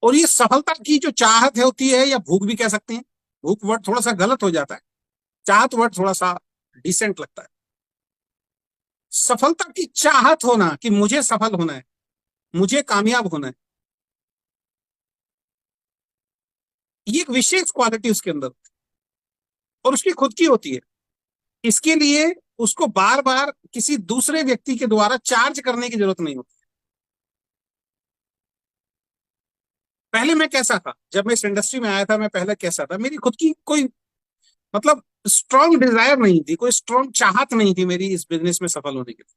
और ये सफलता की जो चाहत है होती है, या भूख भी कह सकते हैं, भूख वर्ड थोड़ा सा गलत हो जाता है, चाहत वर्ड थोड़ा सा डिसेंट लगता है। सफलता की चाहत होना कि मुझे सफल होना है, मुझे कामयाब होना है, ये एक विशेष क्वालिटी उसके अंदर, और उसकी खुद की होती है। इसके लिए उसको बार बार किसी दूसरे व्यक्ति के द्वारा चार्ज करने की जरूरत नहीं होती। पहले मैं कैसा था, जब मैं इस इंडस्ट्री में आया था, मैं पहले कैसा था, मेरी खुद की कोई मतलब स्ट्रांग डिजायर नहीं थी, कोई स्ट्रांग चाहत नहीं थी मेरी इस बिजनेस में सफल होने के लिए।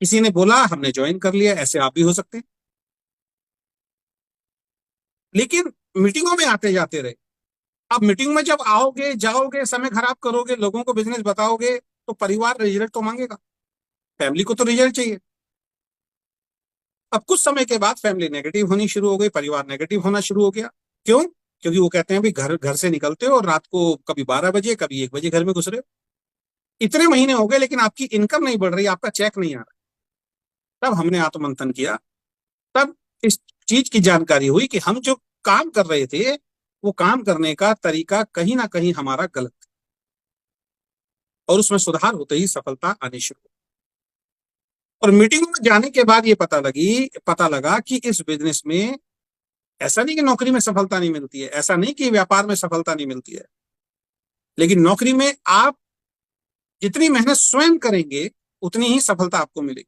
किसी ने बोला, हमने ज्वाइन कर लिया, ऐसे आप भी हो सकते हैं। लेकिन मीटिंगों में आते जाते रहे। अब मीटिंग में जब आओगे जाओगे, समय खराब करोगे, लोगों को बिजनेस बताओगे, तो परिवार रिजल्ट तो मांगेगा, फैमिली को तो रिजल्ट चाहिए। अब कुछ समय के बाद फैमिली नेगेटिव होनी शुरू हो गई, परिवार नेगेटिव होना शुरू हो गया। क्यों? क्योंकि वो कहते हैं भाई, घर घर से निकलते हो और रात को कभी 12 बजे कभी 1 बजे घर में घुस रहे हो, इतने महीने हो गए लेकिन आपकी इनकम नहीं बढ़ रही, आपका चेक नहीं आ रहा। तब हमने आत्ममंथन किया, तब इस चीज की जानकारी हुई कि हम जो काम कर रहे थे, वो काम करने का तरीका कहीं ना कहीं हमारा गलत था, और उसमें सुधार होते ही सफलता आनी शुरू हुई। और मीटिंग में जाने के बाद ये पता लगा कि इस बिजनेस में ऐसा नहीं कि नौकरी में सफलता नहीं मिलती है, ऐसा नहीं कि व्यापार में सफलता नहीं मिलती है, लेकिन नौकरी में आप जितनी मेहनत स्वयं करेंगे, उतनी ही सफलता आपको मिलेगी।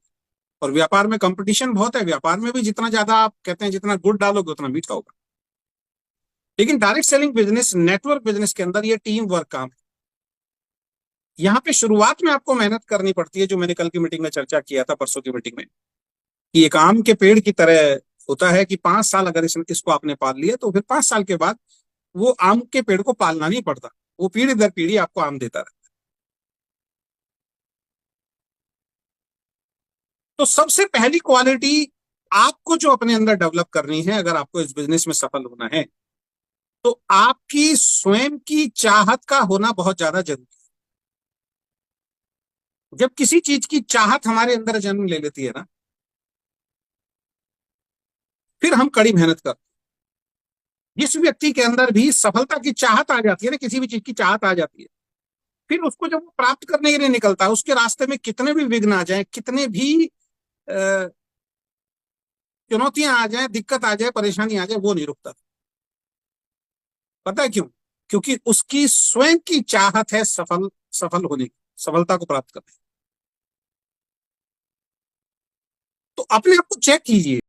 और व्यापार में कंपटीशन बहुत है, व्यापार में भी जितना ज्यादा आप कहते हैं जितना गुड़ डालोगे उतना मीठा होगा। लेकिन direct selling business, network business के अंदर ये टीम वर्क काम है। यहाँ पे शुरुआत में आपको मेहनत करनी पड़ती है, जो मैंने कल की मीटिंग में चर्चा किया था, परसों की मीटिंग में, कि एक आम के पेड़ की तरह होता है कि 5 साल अगर इसको आपने पाल लिया, तो फिर 5 साल के बाद वो आम के पेड़ को पालना नहीं पड़ता, वो पीढ़ी दर पीढ़ी आपको आम देता रहता है। तो सबसे पहली क्वालिटी आपको जो अपने अंदर डेवलप करनी है, अगर आपको इस बिजनेस में सफल होना है, तो आपकी स्वयं की चाहत का होना बहुत ज्यादा जरूरी है। जब किसी चीज की चाहत हमारे अंदर जन्म ले लेती है ना, फिर हम कड़ी मेहनत करते हैं। जिस व्यक्ति के अंदर भी सफलता की चाहत आ जाती है ना, किसी भी चीज की चाहत आ जाती है, फिर उसको जब वो प्राप्त करने के लिए निकलता है, उसके रास्ते में कितने भी विघ्न आ जाए, कितने भी चुनौतियां आ जाए, दिक्कत आ जाए, परेशानी आ जाए, वो नहीं रुकता। पता है क्यों? क्योंकि उसकी स्वयं की चाहत है सफल सफल होने की, सफलता को प्राप्त करने की। तो अपने आप को चेक कीजिए।